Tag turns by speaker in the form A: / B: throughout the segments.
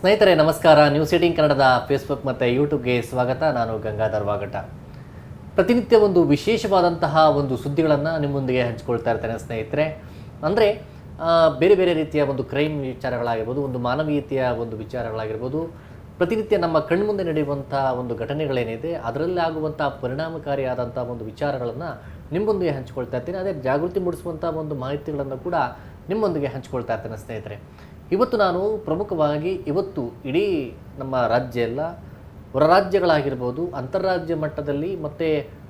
A: ಸ್ನೇಹಿತರೆ ನಮಸ್ಕಾರ. ನ್ಯೂಸ್ 18 ಕನ್ನಡದ ಫೇಸ್ಬುಕ್ ಮತ್ತು ಯೂಟ್ಯೂಬ್ಗೆ ಸ್ವಾಗತ. ನಾನು ಗಂಗಾಧರ್ ವಾಗಟ. ಪ್ರತಿನಿತ್ಯ ಒಂದು ವಿಶೇಷವಾದಂತಹ ಒಂದು ಸುದ್ದಿಗಳನ್ನು ನಿಮ್ಮೊಂದಿಗೆ ಹಂಚಿಕೊಳ್ತಾ ಇರ್ತೇನೆ ಸ್ನೇಹಿತರೆ. ಅಂದರೆ ಬೇರೆ ಬೇರೆ ರೀತಿಯ ಒಂದು ಕ್ರೈಮ್ ವಿಚಾರಗಳಾಗಿರ್ಬೋದು, ಒಂದು ಮಾನವೀಯತೆಯ ಒಂದು ವಿಚಾರಗಳಾಗಿರ್ಬೋದು, ಪ್ರತಿನಿತ್ಯ ನಮ್ಮ ಕಣ್ಮುಂದೆ ನಡೆಯುವಂಥ ಒಂದು ಘಟನೆಗಳೇನಿದೆ ಅದರಲ್ಲಿ ಆಗುವಂಥ ಪರಿಣಾಮಕಾರಿಯಾದಂಥ ಒಂದು ವಿಚಾರಗಳನ್ನು ನಿಮ್ಮೊಂದಿಗೆ ಹಂಚಿಕೊಳ್ತಾ ಇರ್ತೀನಿ. ಅದೇ ಜಾಗೃತಿ ಮೂಡಿಸುವಂಥ ಒಂದು ಮಾಹಿತಿಗಳನ್ನು ಕೂಡ ನಿಮ್ಮೊಂದಿಗೆ ಹಂಚಿಕೊಳ್ತಾ ಇರ್ತೇನೆ ಸ್ನೇಹಿತರೆ. ಇವತ್ತು ನಾನು ಪ್ರಮುಖವಾಗಿ ಇಡೀ ನಮ್ಮ ರಾಜ್ಯ ಎಲ್ಲ ಹೊರ ರಾಜ್ಯಗಳಾಗಿರ್ಬೋದು, ಅಂತಾರಾಜ್ಯ ಮಟ್ಟದಲ್ಲಿ ಮತ್ತು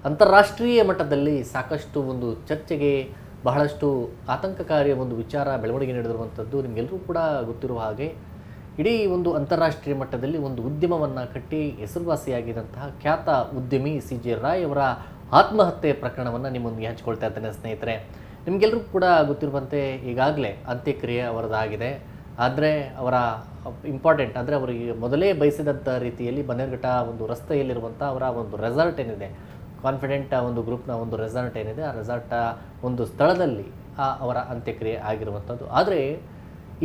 A: ಅಂತಾರಾಷ್ಟ್ರೀಯ ಮಟ್ಟದಲ್ಲಿ ಸಾಕಷ್ಟು ಒಂದು ಚರ್ಚೆಗೆ ಬಹಳಷ್ಟು ಆತಂಕಕಾರಿಯ ಒಂದು ವಿಚಾರ ಬೆಳವಣಿಗೆ ನಡೆದಿರುವಂಥದ್ದು ನಿಮಗೆಲ್ಲರೂ ಕೂಡ ಗೊತ್ತಿರುವ ಹಾಗೆ ಇಡೀ ಒಂದು ಅಂತಾರಾಷ್ಟ್ರೀಯ ಮಟ್ಟದಲ್ಲಿ ಒಂದು ಉದ್ಯಮವನ್ನು ಕಟ್ಟಿ ಹೆಸರುವಾಸಿಯಾಗಿದ್ದಂತಹ ಖ್ಯಾತ ಉದ್ಯಮಿ CJ ರಾಯ್ ಅವರ ಆತ್ಮಹತ್ಯೆ ಪ್ರಕರಣವನ್ನು ನಿಮ್ಮೊಂದಿಗೆ ಹಂಚಿಕೊಳ್ತಾ ಇದ್ದೇನೆ ಸ್ನೇಹಿತರೆ. ನಿಮಗೆಲ್ಲರೂ ಕೂಡ ಗೊತ್ತಿರುವಂತೆ ಈಗಾಗಲೇ ಅಂತ್ಯಕ್ರಿಯೆ ಅವರದಾಗಿದೆ. ಆದರೆ ಅವರ ಇಂಪಾರ್ಟೆಂಟ್ ಅಂದರೆ ಅವರಿಗೆ ಮೊದಲೇ ಬಯಸಿದಂಥ ರೀತಿಯಲ್ಲಿ ಬನ್ನೇರುಘಟ್ಟ ಒಂದು ರಸ್ತೆಯಲ್ಲಿರುವಂಥ ಅವರ ಒಂದು ರೆಸಾರ್ಟ್ ಏನಿದೆ, ಕಾನ್ಫಿಡೆಂಟ್ ಒಂದು ಗ್ರೂಪ್ನ ಒಂದು ರೆಸಾರ್ಟ್ ಏನಿದೆ, ಆ ರೆಸಾರ್ಟ್ ಒಂದು ಸ್ಥಳದಲ್ಲಿ ಅವರ ಅಂತ್ಯಕ್ರಿಯೆ ಆಗಿರುವಂಥದ್ದು. ಆದರೆ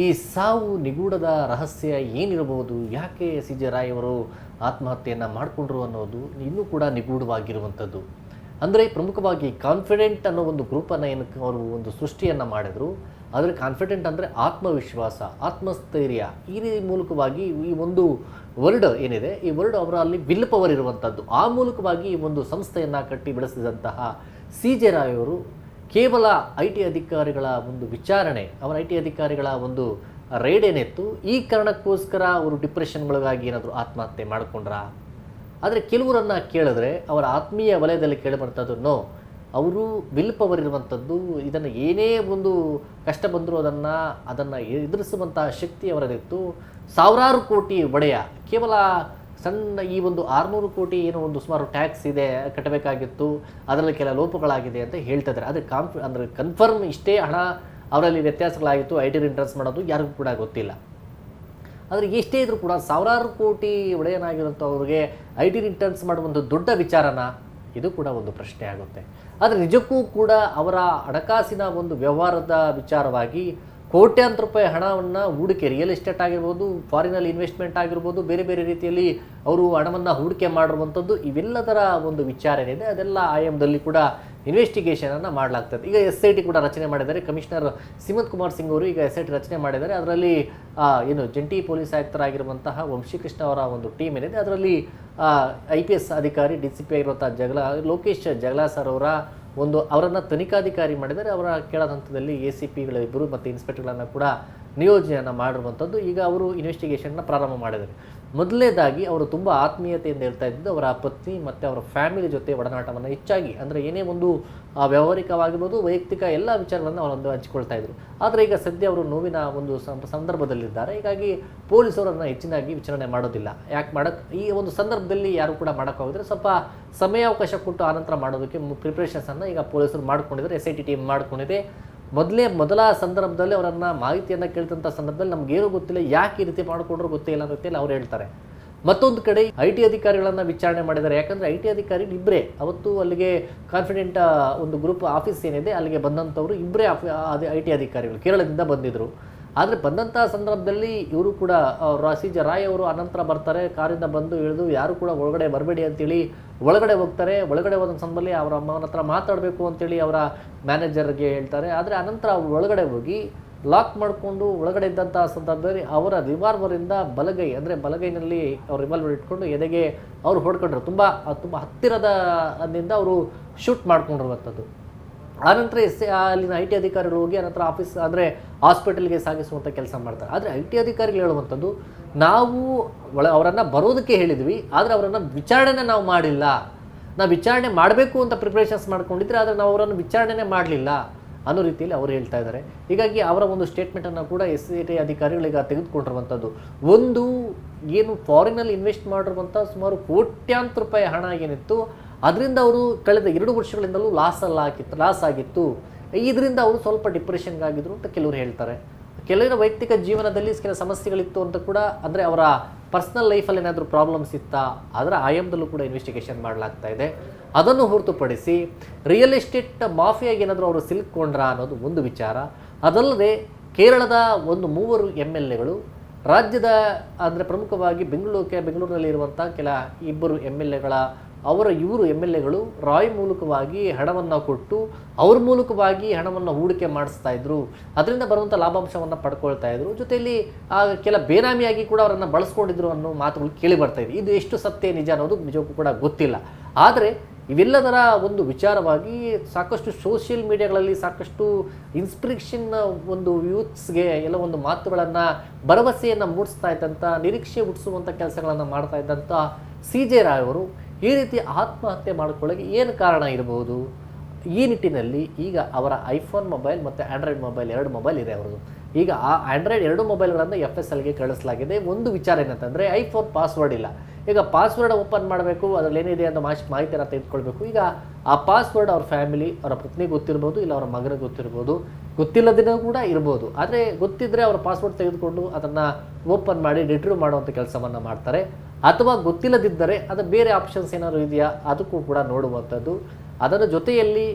A: ಈ ಸಾವು ನಿಗೂಢದ ರಹಸ್ಯ ಏನಿರಬಹುದು, ಯಾಕೆ CJ ರಾಯ್ ಅವರು ಆತ್ಮಹತ್ಯೆಯನ್ನು ಮಾಡಿಕೊಂಡ್ರು ಅನ್ನೋದು ಇನ್ನೂ ಕೂಡ ನಿಗೂಢವಾಗಿರುವಂಥದ್ದು. ಅಂದರೆ ಪ್ರಮುಖವಾಗಿ ಕಾನ್ಫಿಡೆಂಟ್ ಅನ್ನೋ ಒಂದು ಗ್ರೂಪನ್ನು ಏನಕ್ಕೆ ಅವರು ಒಂದು ಸೃಷ್ಟಿಯನ್ನು ಮಾಡಿದರು. ಆದರೆ ಕಾನ್ಫಿಡೆಂಟ್ ಅಂದರೆ ಆತ್ಮವಿಶ್ವಾಸ, ಆತ್ಮಸ್ಥೈರ್ಯ, ಈ ಮೂಲಕವಾಗಿ ಈ ಒಂದು ವರ್ಡ್ ಏನಿದೆ, ಈ ವರ್ಡ್ ಅವರ ಅಲ್ಲಿ ವಿಲ್ ಪವರ್ ಇರುವಂಥದ್ದು. ಆ ಮೂಲಕವಾಗಿ ಈ ಒಂದು ಸಂಸ್ಥೆಯನ್ನು ಕಟ್ಟಿ ಬೆಳೆಸಿದಂತಹ CJ ರಾಯ್ ಅವರು ಕೇವಲ IT ಅಧಿಕಾರಿಗಳ ಒಂದು ವಿಚಾರಣೆ, ಅವರ IT ಅಧಿಕಾರಿಗಳ ಒಂದು ರೈಡ್ ಏನಿತ್ತು, ಈ ಕಾರಣಕ್ಕೋಸ್ಕರ ಅವರು ಡಿಪ್ರೆಷನ್ಗಳಿಗಾಗಿ ಏನಾದರೂ ಆತ್ಮಹತ್ಯೆ ಮಾಡಿಕೊಂಡ್ರಾ? ಆದರೆ ಕೆಲವರನ್ನು ಕೇಳಿದ್ರೆ ಅವರ ಆತ್ಮೀಯ ವಲಯದಲ್ಲಿ ಕೇಳಿಬರ್ತದ್ದು ನೋ, ಅವರು ವಿಲ್ ಪವರ್ ಇರುವಂಥದ್ದು, ಇದನ್ನು ಏನೇ ಒಂದು ಕಷ್ಟ ಬಂದರೂ ಅದನ್ನು ಎದುರಿಸುವಂತಹ ಶಕ್ತಿ ಅವರದಿತ್ತು. ಸಾವಿರಾರು ಕೋಟಿ ಒಡೆಯ, ಕೇವಲ ಸಣ್ಣ ಈ ಒಂದು 600 ಕೋಟಿ ಏನೋ ಒಂದು ಸುಮಾರು ಟ್ಯಾಕ್ಸ್ ಇದೆ ಕಟ್ಟಬೇಕಾಗಿತ್ತು, ಅದರಲ್ಲಿ ಕೆಲ ಲೋಪಗಳಾಗಿದೆ ಅಂತ ಹೇಳ್ತಾ ಇದ್ದಾರೆ. ಆದರೆ ಕನ್ಫರ್ಮ್ ಇಷ್ಟೇ ಹಣ ಅವರಲ್ಲಿ ವ್ಯತ್ಯಾಸಗಳಾಗಿತ್ತು, IT ರಿಟರ್ನ್ಸ್ ಮಾಡೋದು ಯಾರಿಗೂ ಕೂಡ ಗೊತ್ತಿಲ್ಲ. ಆದರೆ ಎಷ್ಟೇ ಇದ್ರೂ ಕೂಡ ಸಾವಿರಾರು ಕೋಟಿ ಒಡೆಯನಾಗಿರುವಂಥವ್ರಿಗೆ IT ರಿಟರ್ನ್ಸ್ ಮಾಡುವಂಥ ದೊಡ್ಡ ವಿಚಾರನ, ಇದು ಕೂಡ ಒಂದು ಪ್ರಶ್ನೆ ಆಗುತ್ತೆ. ಆದರೆ ನಿಜಕ್ಕೂ ಕೂಡ ಅವರ ಹಣಕಾಸಿನ ಒಂದು ವ್ಯವಹಾರದ ವಿಚಾರವಾಗಿ ಕೋಟ್ಯಾಂತರ ರೂಪಾಯಿ ಹಣವನ್ನು ಹೂಡಿಕೆ, ರಿಯಲ್ ಎಸ್ಟೇಟ್ ಆಗಿರ್ಬೋದು, ಫಾರಿನಲ್ಲಿ ಇನ್ವೆಸ್ಟ್ಮೆಂಟ್ ಆಗಿರ್ಬೋದು, ಬೇರೆ ಬೇರೆ ರೀತಿಯಲ್ಲಿ ಅವರು ಹಣವನ್ನು ಹೂಡಿಕೆ ಮಾಡಿರುವಂಥದ್ದು, ಇವೆಲ್ಲದರ ಒಂದು ವಿಚಾರ ಏನಿದೆ ಅದೆಲ್ಲ ಆಯಾಮದಲ್ಲಿ ಕೂಡ ಇನ್ವೆಸ್ಟಿಗೇಷನನ್ನು ಮಾಡಲಾಗ್ತದೆ. ಈಗ SIT ಕೂಡ ರಚನೆ ಮಾಡಿದ್ದಾರೆ. ಕಮಿಷನರ್ ಸಿಮಂತ್ ಕುಮಾರ್ ಸಿಂಗ್ ಅವರು ಈಗ SIT ರಚನೆ ಮಾಡಿದ್ದಾರೆ. ಅದರಲ್ಲಿ ಜಂಟಿ ಪೊಲೀಸ್ ಆಯುಕ್ತರಾಗಿರುವಂತಹ ವಂಶೀಕೃಷ್ಣ ಅವರ ಒಂದು ಟೀಮ್ ಏನಿದೆ, ಅದರಲ್ಲಿ IPS ಅಧಿಕಾರಿ DCP ಆಗಿರುವಂಥ ಲೋಕೇಶ್ ಜಗಲಾ ಸರ್ ಅವರನ್ನು ತನಿಖಾಧಿಕಾರಿ ಮಾಡಿದರೆ. ಅವರ ಕೆಳ ಹಂತದಲ್ಲಿ ACPಗಳಿಬ್ಬರು ಮತ್ತು ಇನ್ಸ್ಪೆಕ್ಟರ್ಗಳನ್ನು ಕೂಡ ನಿಯೋಜನೆಯನ್ನು ಮಾಡಿರುವಂಥದ್ದು. ಈಗ ಅವರು ಇನ್ವೆಸ್ಟಿಗೇಷನ್ನ ಪ್ರಾರಂಭ ಮಾಡಿದ್ದಾರೆ. ಮೊದಲನೇದಾಗಿ ಅವರು ತುಂಬ ಆತ್ಮೀಯತೆಯಿಂದ ಹೇಳ್ತಾ ಇದ್ದು ಅವರ ಪತ್ನಿ ಮತ್ತು ಅವರ ಫ್ಯಾಮಿಲಿ ಜೊತೆ ಒಡನಾಟವನ್ನು ಹೆಚ್ಚಾಗಿ, ಅಂದರೆ ಏನೇ ಒಂದು ವ್ಯಾವಹಾರಿಕವಾಗಿರ್ಬೋದು, ವೈಯಕ್ತಿಕ ಎಲ್ಲ ವಿಚಾರಗಳನ್ನು ಅವರೊಂದು ಹಂಚಿಕೊಳ್ತಾ ಇದ್ರು. ಆದರೆ ಈಗ ಸದ್ಯ ಅವರು ನೋವಿನ ಒಂದು ಸಂದರ್ಭದಲ್ಲಿದ್ದಾರೆ. ಹೀಗಾಗಿ ಪೊಲೀಸರನ್ನು ಹೆಚ್ಚಿನಾಗಿ ವಿಚಾರಣೆ ಮಾಡೋದಿಲ್ಲ. ಈ ಒಂದು ಸಂದರ್ಭದಲ್ಲಿ ಯಾರು ಕೂಡ ಮಾಡೋಕ್ಕಾಗಿದ್ರೆ ಸ್ವಲ್ಪ ಸಮಯಾವಕಾಶ ಕೊಟ್ಟು ಆನಂತರ ಮಾಡೋದಕ್ಕೆ ಪ್ರಿಪ್ರೇಷನ್ಸನ್ನು ಈಗ ಪೊಲೀಸರು ಮಾಡ್ಕೊಂಡಿದ್ದಾರೆ, SIT ಟೀಮ್ ಮಾಡ್ಕೊಂಡಿದೆ. ಮೊದಲ ಸಂದರ್ಭದಲ್ಲಿ ಅವರನ್ನು ಮಾಹಿತಿಯನ್ನು ಕೇಳಿದಂಥ ಸಂದರ್ಭದಲ್ಲಿ ನಮಗೇನು ಗೊತ್ತಿಲ್ಲ, ಯಾಕೆ ಈ ರೀತಿ ಮಾಡಿಕೊಂಡ್ರು ಗೊತ್ತಿಲ್ಲ ಅನ್ನೋ ರೀತಿಯಲ್ಲಿ ಅವ್ರು ಹೇಳ್ತಾರೆ. ಮತ್ತೊಂದು ಕಡೆ IT ಅಧಿಕಾರಿಗಳನ್ನು ವಿಚಾರಣೆ ಮಾಡಿದ್ದಾರೆ. ಯಾಕಂದರೆ IT ಅಧಿಕಾರಿ ಇಬ್ಬರೇ ಅವತ್ತು ಅಲ್ಲಿಗೆ ಕಾನ್ಫಿಡೆಂಟ್ ಒಂದು ಗ್ರೂಪ್ ಆಫೀಸ್ ಏನಿದೆ ಅಲ್ಲಿಗೆ ಬಂದಂಥವ್ರು ಇಬ್ಬರೇ IT ಅಧಿಕಾರಿಗಳು ಕೇರಳದಿಂದ ಬಂದಿದ್ದರು. ಆದರೆ ಬಂದಂಥ ಸಂದರ್ಭದಲ್ಲಿ ಇವರು ಕೂಡ CJ ರಾಯ್ ಅವರು ಅನಂತರ ಬರ್ತಾರೆ, ಕಾರಿಂದ ಬಂದು ಇಳಿದು ಯಾರು ಕೂಡ ಒಳಗಡೆ ಬರಬೇಡಿ ಅಂತೇಳಿ ಒಳಗಡೆ ಹೋಗ್ತಾರೆ. ಒಳಗಡೆ ಹೋದ ಸಂದರ್ಭದಲ್ಲಿ ಅವರ ಅಮ್ಮನ ಹತ್ರ ಮಾತಾಡಬೇಕು ಅಂತೇಳಿ ಅವರ ಮ್ಯಾನೇಜರ್ಗೆ ಹೇಳ್ತಾರೆ. ಆದರೆ ಅನಂತರ ಅವರು ಒಳಗಡೆ ಹೋಗಿ ಲಾಕ್ ಮಾಡಿಕೊಂಡು ಒಳಗಡೆ ಇದ್ದಂಥ ಸಂದರ್ಭದಲ್ಲಿ ಅವರ ರಿವಾಲ್ವರಿಂದ ಬಲಗೈನಲ್ಲಿ ಅವ್ರು ರಿವಾಲ್ವರ್ ಇಟ್ಕೊಂಡು ಎದೆಗೆ ಅವರು ಹೊಡ್ಕೊಂಡ್ರು. ತುಂಬ ಹತ್ತಿರದಿಂದ ಅವರು ಶೂಟ್ ಮಾಡ್ಕೊಂಡಿರುವಂಥದ್ದು. ಆನಂತರ ಅಲ್ಲಿನ IT ಅಧಿಕಾರಿಗಳು ಹೋಗಿ ಅನಂತರ ಹಾಸ್ಪಿಟಲ್ಗೆ ಸಾಗಿಸುವಂಥ ಕೆಲಸ ಮಾಡ್ತಾರೆ. ಆದರೆ IT ಅಧಿಕಾರಿಗಳು ಹೇಳುವಂಥದ್ದು, ನಾವು ಅವರನ್ನು ಬರೋದಕ್ಕೆ ಹೇಳಿದ್ವಿ, ಆದರೆ ಅವರನ್ನು ವಿಚಾರಣೆ ನಾವು ಮಾಡಿಲ್ಲ. ನಾವು ವಿಚಾರಣೆ ಮಾಡಬೇಕು ಅಂತ ಪ್ರಿಪ್ರೇಷನ್ಸ್ ಮಾಡ್ಕೊಂಡಿದ್ರೆ, ಆದರೆ ನಾವು ಅವರನ್ನು ವಿಚಾರಣೆ ಮಾಡಲಿಲ್ಲ ಅನ್ನೋ ರೀತಿಯಲ್ಲಿ ಅವರು ಹೇಳ್ತಾ ಇದ್ದಾರೆ. ಹೀಗಾಗಿ ಅವರ ಒಂದು ಸ್ಟೇಟ್ಮೆಂಟನ್ನು ಕೂಡ SIT ಅಧಿಕಾರಿಗಳೀಗ ತೆಗೆದುಕೊಂಡಿರುವಂಥದ್ದು. ಒಂದು ಏನು ಫಾರಿನಲ್ಲಿ ಇನ್ವೆಸ್ಟ್ ಮಾಡಿರುವಂಥ ಸುಮಾರು ಕೋಟ್ಯಾಂತರ ರೂಪಾಯಿ ಹಣ ಏನಿತ್ತು, ಅದರಿಂದ ಅವರು ಕಳೆದ 2 ವರ್ಷಗಳಿಂದಲೂ ಲಾಸ್ ಆಗಿತ್ತು. ಇದರಿಂದ ಅವರು ಸ್ವಲ್ಪ ಡಿಪ್ರೆಷನ್ಗಾಗಿದ್ರು ಅಂತ ಕೆಲವರು ಹೇಳ್ತಾರೆ. ಕೆಲವರ ವೈಯಕ್ತಿಕ ಜೀವನದಲ್ಲಿ ಕೆಲ ಸಮಸ್ಯೆಗಳಿತ್ತು ಅಂತ ಕೂಡ, ಅಂದರೆ ಅವರ ಪರ್ಸ್ನಲ್ ಲೈಫಲ್ಲಿ ಏನಾದರೂ ಪ್ರಾಬ್ಲಮ್ಸ್ ಇತ್ತಾ, ಅದರ ಆಯಾಮದಲ್ಲೂ ಕೂಡ ಇನ್ವೆಸ್ಟಿಗೇಷನ್ ಮಾಡಲಾಗ್ತಾ ಇದೆ. ಅದನ್ನು ಹೊರತುಪಡಿಸಿ ರಿಯಲ್ ಎಸ್ಟೇಟ್ ಮಾಫಿಯಾಗಿ ಏನಾದರೂ ಅವರು ಸಿಲುಕೊಂಡ್ರಾ ಅನ್ನೋದು ಒಂದು ವಿಚಾರ. ಅದಲ್ಲದೆ ಕೇರಳದ ಒಂದು 3 MLAಗಳು ರಾಜ್ಯದ ಅಂದರೆ ಪ್ರಮುಖವಾಗಿ ಬೆಂಗಳೂರಿನಲ್ಲಿರುವಂಥ ಇಬ್ಬರು MLAಗಳ ಇವರು MLAಗಳು ರಾಯ್ ಮೂಲಕವಾಗಿ ಹಣವನ್ನು ಕೊಟ್ಟು ಅವ್ರ ಮೂಲಕವಾಗಿ ಹಣವನ್ನು ಹೂಡಿಕೆ ಮಾಡಿಸ್ತಾ ಇದ್ರು, ಅದರಿಂದ ಬರುವಂಥ ಲಾಭಾಂಶವನ್ನು ಪಡ್ಕೊಳ್ತಾ ಇದ್ರು, ಜೊತೆಯಲ್ಲಿ ಕೆಲ ಬೇನಾಮಿಯಾಗಿ ಕೂಡ ಅವರನ್ನು ಬಳಸ್ಕೊಂಡಿದ್ರು ಅನ್ನೋ ಮಾತುಗಳು ಕೇಳಿ ಬರ್ತಾ ಇದೆ. ಇದು ಎಷ್ಟು ಸತ್ಯ ನಿಜ ಅನ್ನೋದು ನಿಜಕ್ಕೂ ಕೂಡ ಗೊತ್ತಿಲ್ಲ. ಆದರೆ ಇವೆಲ್ಲದರ ಒಂದು ವಿಚಾರವಾಗಿ ಸಾಕಷ್ಟು ಸೋಷಿಯಲ್ ಮೀಡಿಯಾಗಳಲ್ಲಿ ಸಾಕಷ್ಟು ಇನ್ಸ್ಪಿರೇಷನ್ ಒಂದು ಯೂತ್ಸ್ಗೆ ಎಲ್ಲ ಒಂದು ಮಾತುಗಳನ್ನು ಭರವಸೆಯನ್ನು ಮೂಡಿಸ್ತಾ ಇದ್ದಂಥ, ನಿರೀಕ್ಷೆ ಹುಟ್ಟಿಸುವಂಥ ಕೆಲಸಗಳನ್ನು ಮಾಡ್ತಾ ಇದ್ದಂಥ CJ ರಾಯ್ ಅವರು ಈ ರೀತಿ ಆತ್ಮಹತ್ಯೆ ಮಾಡಿಕೊಳ್ಳೋಕೆ ಏನು ಕಾರಣ ಇರಬಹುದು? ಈ ನಿಟ್ಟಿನಲ್ಲಿ ಈಗ ಅವರ ಐಫೋನ್ ಮೊಬೈಲ್ ಮತ್ತು ಆಂಡ್ರಾಯ್ಡ್ ಮೊಬೈಲ್ 2 ಮೊಬೈಲ್ ಇದೆ ಅವರದು. ಈಗ ಆ ಆಂಡ್ರಾಯ್ಡ್ 2 ಮೊಬೈಲ್ಗಳನ್ನು FSLಗೆ ಕಳಿಸಲಾಗಿದೆ. ಒಂದು ವಿಚಾರ ಏನಂತಂದರೆ ಐಫೋನ್ ಪಾಸ್ವರ್ಡ್ ಇಲ್ಲ. ಈಗ ಪಾಸ್ವರ್ಡ್ ಓಪನ್ ಮಾಡಬೇಕು, ಅದರಲ್ಲಿ ಏನಿದೆ ಅಂತ ಮಾಹಿತಿಯನ್ನು ತೆಗೆದುಕೊಳ್ಬೇಕು. ಈಗ ಆ ಪಾಸ್ವರ್ಡ್ ಅವ್ರ ಫ್ಯಾಮಿಲಿ, ಅವರ ಪತ್ನಿಗೆ ಗೊತ್ತಿರ್ಬೋದು, ಇಲ್ಲ ಅವರ ಮಗನಿಗೆ ಗೊತ್ತಿರ್ಬೋದು, ಗೊತ್ತಿಲ್ಲದೇ ಕೂಡ ಇರ್ಬೋದು. ಆದರೆ ಗೊತ್ತಿದ್ದರೆ ಅವರ ಪಾಸ್ವರ್ಡ್ ತೆಗೆದುಕೊಂಡು ಅದನ್ನು ಓಪನ್ ಮಾಡಿ ರಿಟ್ರೀವ್ ಮಾಡುವಂಥ ಕೆಲಸವನ್ನು ಮಾಡ್ತಾರೆ. ಅಥವಾ ಗೊತ್ತಿಲ್ಲದಿದ್ದರೆ ಅದು ಬೇರೆ ಆಪ್ಷನ್ಸ್ ಏನಾದರೂ ಇದೆಯಾ ಅದಕ್ಕೂ ಕೂಡ ನೋಡುವಂಥದ್ದು. ಅದರ ಜೊತೆಯಲ್ಲಿ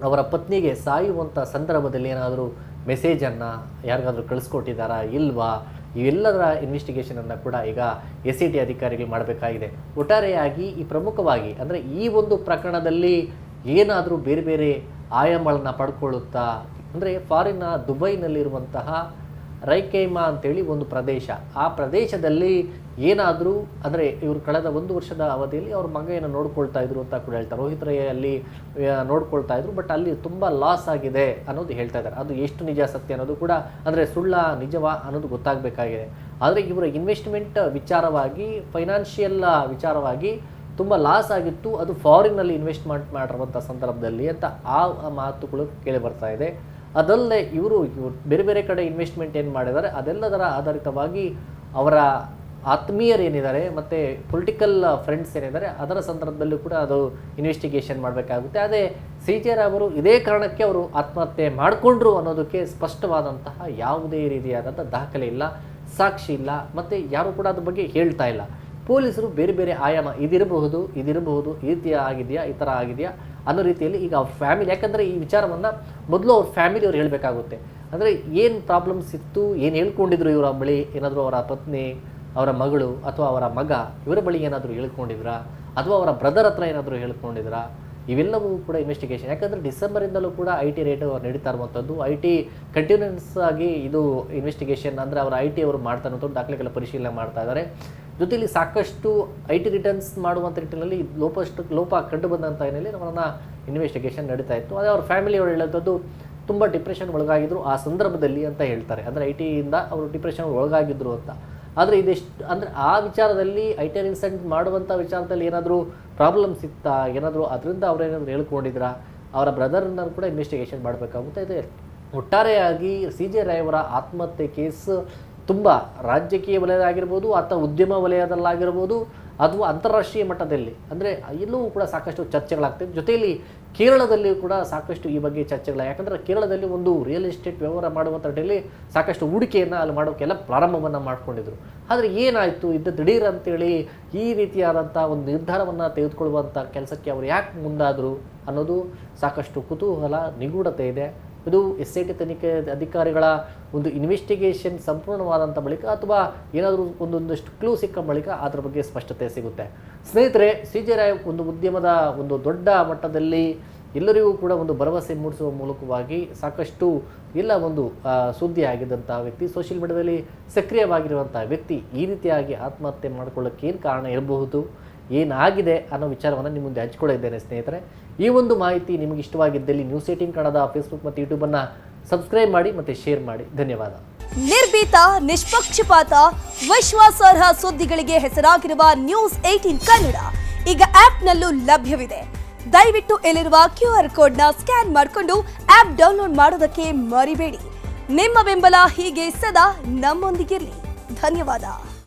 A: ಅವರ ಪತ್ನಿಗೆ ಸಾಯುವಂಥ ಸಂದರ್ಭದಲ್ಲಿ ಏನಾದರೂ ಮೆಸೇಜನ್ನು ಯಾರಿಗಾದರೂ ಕಳಿಸ್ಕೊಟ್ಟಿದ್ದಾರಾ ಇಲ್ವಾ, ಇವೆಲ್ಲದರ ಇನ್ವೆಸ್ಟಿಗೇಷನನ್ನು ಕೂಡ ಈಗ SIT ಅಧಿಕಾರಿಗಳು ಮಾಡಬೇಕಾಗಿದೆ. ಒಟ್ಟಾರೆಯಾಗಿ ಈ ಪ್ರಮುಖವಾಗಿ ಅಂದರೆ ಈ ಒಂದು ಪ್ರಕರಣದಲ್ಲಿ ಏನಾದರೂ ಬೇರೆ ಬೇರೆ ಆಯಾಮಗಳನ್ನು ಪಡ್ಕೊಳ್ಳುತ್ತಾ, ಅಂದರೆ ಫಾರಿನ್ನ ದುಬೈನಲ್ಲಿರುವಂತಹ ರೈಕೈಮಾ ಅಂತೇಳಿ ಒಂದು ಪ್ರದೇಶ, ಆ ಪ್ರದೇಶದಲ್ಲಿ ಏನಾದರೂ ಅಂದರೆ ಇವರು ಕಳೆದ 1 ವರ್ಷದ ಅವಧಿಯಲ್ಲಿ ಅವ್ರ ಮಗ ಏನೋ ನೋಡ್ಕೊಳ್ತಾ ಇದ್ರು ಅಂತ ಕೂಡ ಹೇಳ್ತಾರೆ. ರೋಹಿತ್ ರೈ ಅಲ್ಲಿ ನೋಡ್ಕೊಳ್ತಾ ಇದ್ರು, ಬಟ್ ಅಲ್ಲಿ ತುಂಬ ಲಾಸ್ ಆಗಿದೆ ಅನ್ನೋದು ಹೇಳ್ತಾ ಇದ್ದಾರೆ. ಅದು ಎಷ್ಟು ನಿಜ ಸತ್ಯ ಅನ್ನೋದು ಕೂಡ, ಅಂದರೆ ಸುಳ್ಳ ನಿಜವಾ ಅನ್ನೋದು ಗೊತ್ತಾಗಬೇಕಾಗಿದೆ. ಆದರೆ ಇವರ ಇನ್ವೆಸ್ಟ್ಮೆಂಟ್ ವಿಚಾರವಾಗಿ, ಫೈನಾನ್ಷಿಯಲ್ ವಿಚಾರವಾಗಿ ತುಂಬ ಲಾಸ್ ಆಗಿತ್ತು, ಅದು ಫಾರಿನ್ನಲ್ಲಿ ಇನ್ವೆಸ್ಟ್ಮೆಂಟ್ ಮಾಡಿರುವಂಥ ಸಂದರ್ಭದಲ್ಲಿ ಅಂತ ಆ ಮಾತುಗಳು ಕೇಳಿ ಬರ್ತಾ ಇದೆ. ಅದಲ್ಲದೆ ಇವರು ಬೇರೆ ಬೇರೆ ಕಡೆ ಇನ್ವೆಸ್ಟ್ಮೆಂಟ್ ಏನು ಮಾಡಿದ್ದಾರೆ ಅದೆಲ್ಲದರ ಆಧಾರಿತವಾಗಿ ಅವರ ಆತ್ಮೀಯರೇನಿದ್ದಾರೆ ಮತ್ತು ಪೊಲಿಟಿಕಲ್ ಫ್ರೆಂಡ್ಸ್ ಏನಿದ್ದಾರೆ ಅದರ ಸಂದರ್ಭದಲ್ಲೂ ಕೂಡ ಅದು ಇನ್ವೆಸ್ಟಿಗೇಷನ್ ಮಾಡಬೇಕಾಗುತ್ತೆ. ಅದೇ CJ ರಾಯ್ ಅವರು ಇದೇ ಕಾರಣಕ್ಕೆ ಅವರು ಆತ್ಮಹತ್ಯೆ ಮಾಡಿಕೊಂಡ್ರು ಅನ್ನೋದಕ್ಕೆ ಸ್ಪಷ್ಟವಾದಂತಹ ಯಾವುದೇ ರೀತಿಯಾದಂಥ ದಾಖಲೆ ಇಲ್ಲ, ಸಾಕ್ಷಿ ಇಲ್ಲ, ಮತ್ತು ಯಾರು ಕೂಡ ಅದ್ರ ಬಗ್ಗೆ ಹೇಳ್ತಾ ಇಲ್ಲ. ಪೊಲೀಸರು ಬೇರೆ ಬೇರೆ ಆಯಾಮ ಇದಿರಬಹುದು, ಈ ರೀತಿ ಆಗಿದೆಯಾ, ಈ ಥರ ಆಗಿದೆಯಾ ಅನ್ನೋ ರೀತಿಯಲ್ಲಿ ಈಗ ಅವ್ರ ಫ್ಯಾಮಿಲಿ, ಯಾಕಂದರೆ ಈ ವಿಚಾರವನ್ನು ಮೊದಲು ಅವ್ರ ಫ್ಯಾಮಿಲಿಯವ್ರು ಹೇಳಬೇಕಾಗುತ್ತೆ. ಅಂದರೆ ಏನು ಪ್ರಾಬ್ಲಮ್ಸ್ ಇತ್ತು, ಏನು ಹೇಳ್ಕೊಂಡಿದ್ರು ಇವರ ಬಳಿ, ಏನಾದರೂ ಅವರ ಪತ್ನಿ, ಅವರ ಮಗಳು ಅಥವಾ ಅವರ ಮಗ ಇವರ ಬಳಿ ಏನಾದರೂ ಹೇಳ್ಕೊಂಡಿದ್ರಾ, ಅಥವಾ ಅವರ ಬ್ರದರ್ ಹತ್ರ ಏನಾದರೂ ಹೇಳ್ಕೊಂಡಿದ್ರಾ, ಇವೆಲ್ಲವೂ ಕೂಡ ಇನ್ವೆಸ್ಟಿಗೇಷನ್. ಯಾಕಂದರೆ ಡಿಸೆಂಬರಿಂದಲೂ ಕೂಡ IT ರೇಟ್ ನಡೀತಾ ಇರುವಂಥದ್ದು, IT ಕಂಟಿನ್ಯೂನ್ಸ್ ಆಗಿ ಇದು ಇನ್ವೆಸ್ಟಿಗೇಷನ್, ಅಂದರೆ ಅವರ IT ಅವರು ಮಾಡ್ತಾ ಇರುವಂಥದ್ದು ದಾಖಲೆಗಳ ಪರಿಶೀಲನೆ ಮಾಡ್ತಾ ಇದ್ದಾರೆ. ಜೊತೆಯಲ್ಲಿ ಸಾಕಷ್ಟು IT ರಿಟರ್ನ್ಸ್ ಮಾಡುವಂಥ ನಿಟ್ಟಿನಲ್ಲಿ ಲೋಪ ಕಂಡು ಬಂದಂಥ ಏನಲ್ಲಿ ಅವರನ್ನು ಇನ್ವೆಸ್ಟಿಗೇಷನ್ ನಡೀತಾ ಇತ್ತು. ಅದೇ ಅವ್ರ ಫ್ಯಾಮಿಲಿಯವರು ಹೇಳೋದು ತುಂಬ ಡಿಪ್ರೆಷನ್ ಒಳಗಾಗಿದ್ರು ಆ ಸಂದರ್ಭದಲ್ಲಿ ಅಂತ ಹೇಳ್ತಾರೆ. ಅಂದರೆ IT ಅವರು ಡಿಪ್ರೆಷನ್ ಒಳಗಾಗಿದ್ರು ಅಂತ. ಆದರೆ ಇದೆಷ್ಟು ಅಂದರೆ ಆ ವಿಚಾರದಲ್ಲಿ IT ಇನ್ಸೆಂಟ್ ಮಾಡುವಂಥ ವಿಚಾರದಲ್ಲಿ ಏನಾದರೂ ಪ್ರಾಬ್ಲಮ್ಸ್ ಇತ್ತಾ, ಏನಾದರೂ ಅದರಿಂದ ಅವರೇನಾದರೂ ಹೇಳ್ಕೊಂಡಿದ್ರಾ, ಅವರ ಬ್ರದರ್ನ ಕೂಡ ಇನ್ವೆಸ್ಟಿಗೇಷನ್ ಮಾಡಬೇಕಾಗುತ್ತೆ. ಇದೆ ಒಟ್ಟಾರೆಯಾಗಿ CJ ರಾಯ್ ಅವರ ಆತ್ಮಹತ್ಯೆ ಕೇಸ್ ತುಂಬ ರಾಜಕೀಯ ವಲಯದಾಗಿರ್ಬೋದು ಅಥವಾ ಉದ್ಯಮ ವಲಯದಲ್ಲಾಗಿರ್ಬೋದು ಅಥವಾ ಅಂತಾರಾಷ್ಟ್ರೀಯ ಮಟ್ಟದಲ್ಲಿ ಅಂದರೆ ಎಲ್ಲವೂ ಕೂಡ ಸಾಕಷ್ಟು ಚರ್ಚೆಗಳಾಗ್ತಿದೆ. ಜೊತೆಯಲ್ಲಿ ಕೇರಳದಲ್ಲಿಯೂ ಕೂಡ ಸಾಕಷ್ಟು ಈ ಬಗ್ಗೆ ಚರ್ಚೆಗಳ, ಯಾಕಂದರೆ ಕೇರಳದಲ್ಲಿ ಒಂದು ರಿಯಲ್ ಎಸ್ಟೇಟ್ ವ್ಯವಹಾರ ಮಾಡುವಂಥ ನಿಟ್ಟಿನಲ್ಲಿ ಸಾಕಷ್ಟು ಹೂಡಿಕೆಯನ್ನು ಅಲ್ಲಿ ಮಾಡೋಕ್ಕೆಲ್ಲ ಪ್ರಾರಂಭವನ್ನು ಮಾಡ್ಕೊಂಡಿದ್ರು. ಆದರೆ ಏನಾಯಿತು ಇದು ದಿಢೀರ್ ಅಂತೇಳಿ ಈ ರೀತಿಯಾದಂಥ ಒಂದು ನಿರ್ಧಾರವನ್ನು ತೆಗೆದುಕೊಳ್ಳುವಂಥ ಕೆಲಸಕ್ಕೆ ಅವರು ಯಾಕೆ ಮುಂದಾದರು ಅನ್ನೋದು ಸಾಕಷ್ಟು ಕುತೂಹಲ, ನಿಗೂಢತೆ ಇದೆ. ಇದು SIT ತನಿಖೆ ಅಧಿಕಾರಿಗಳ ಒಂದು ಇನ್ವೆಸ್ಟಿಗೇಷನ್ ಸಂಪೂರ್ಣವಾದಂಥ ಬಳಿಕ ಅಥವಾ ಏನಾದರೂ ಒಂದೊಂದಷ್ಟು ಕ್ಲೂ ಸಿಕ್ಕ ಬಳಿಕ ಅದರ ಬಗ್ಗೆ ಸ್ಪಷ್ಟತೆ ಸಿಗುತ್ತೆ. ಸ್ನೇಹಿತರೆ, CJ ರಾಯ್ ಒಂದು ಉದ್ಯಮದ ಒಂದು ದೊಡ್ಡ ಮಟ್ಟದಲ್ಲಿ ಎಲ್ಲರಿಗೂ ಕೂಡ ಒಂದು ಭರವಸೆ ಮೂಡಿಸುವ ಮೂಲಕವಾಗಿ ಸಾಕಷ್ಟು ಎಲ್ಲ ಒಂದು ಸುದ್ದಿ ಆಗಿದ್ದಂಥ ವ್ಯಕ್ತಿ, ಸೋಷಿಯಲ್ ಮೀಡಿಯಾದಲ್ಲಿ ಸಕ್ರಿಯವಾಗಿರುವಂಥ ವ್ಯಕ್ತಿ ಈ ರೀತಿಯಾಗಿ ಆತ್ಮಹತ್ಯೆ ಮಾಡಿಕೊಳ್ಳೋಕ್ಕೆ ಏನು ಕಾರಣ ಇರಬಹುದು, ಏನಾಗಿದೆ ಅನ್ನೋ ವಿಚಾರವನ್ನು ನಿಮ್ಮ ಮುಂದೆ ಹಂಚಿಕೊಳ್ಳಿದ್ದೇನೆ. ಸ್ನೇಹಿತರೆ, ಈ ಒಂದು ಮಾಹಿತಿ ನಿಮಗೆ ಇಷ್ಟವಾಗಿದ್ದಲ್ಲಿ News18 ಕನ್ನಡದ ಫೇಸ್ಬುಕ್ ಮತ್ತು ಯೂಟ್ಯೂಬನ್ನು ಸಬ್ಸ್ಕ್ರೈಬ್ ಮಾಡಿ ಮತ್ತು ಶೇರ್ ಮಾಡಿ. ಧನ್ಯವಾದ.
B: ನಿರ್ಭೀತ, ನಿಷ್ಪಕ್ಷಪಾತ, ವಿಶ್ವಾಸಾರ್ಹ ಸುದ್ದಿಗಳಿಗೆ ಹೆಸರಾಗಿರುವ News18 ಕನ್ನಡ ಈಗ ಆಪ್ನಲ್ಲೂ ಲಭ್ಯವಿದೆ. ದಯವಿಟ್ಟು ಇಲ್ಲಿರುವ QR ಕೋಡ್ನ ಸ್ಕ್ಯಾನ್ ಮಾಡಿಕೊಂಡು ಆಪ್ ಡೌನ್ಲೋಡ್ ಮಾಡೋದಕ್ಕೆ ಮರಿಬೇಡಿ. ನಿಮ್ಮ ಬೆಂಬಲ ಹೀಗೆ ಸದಾ ನಮ್ಮೊಂದಿಗಿರಲಿ. ಧನ್ಯವಾದ.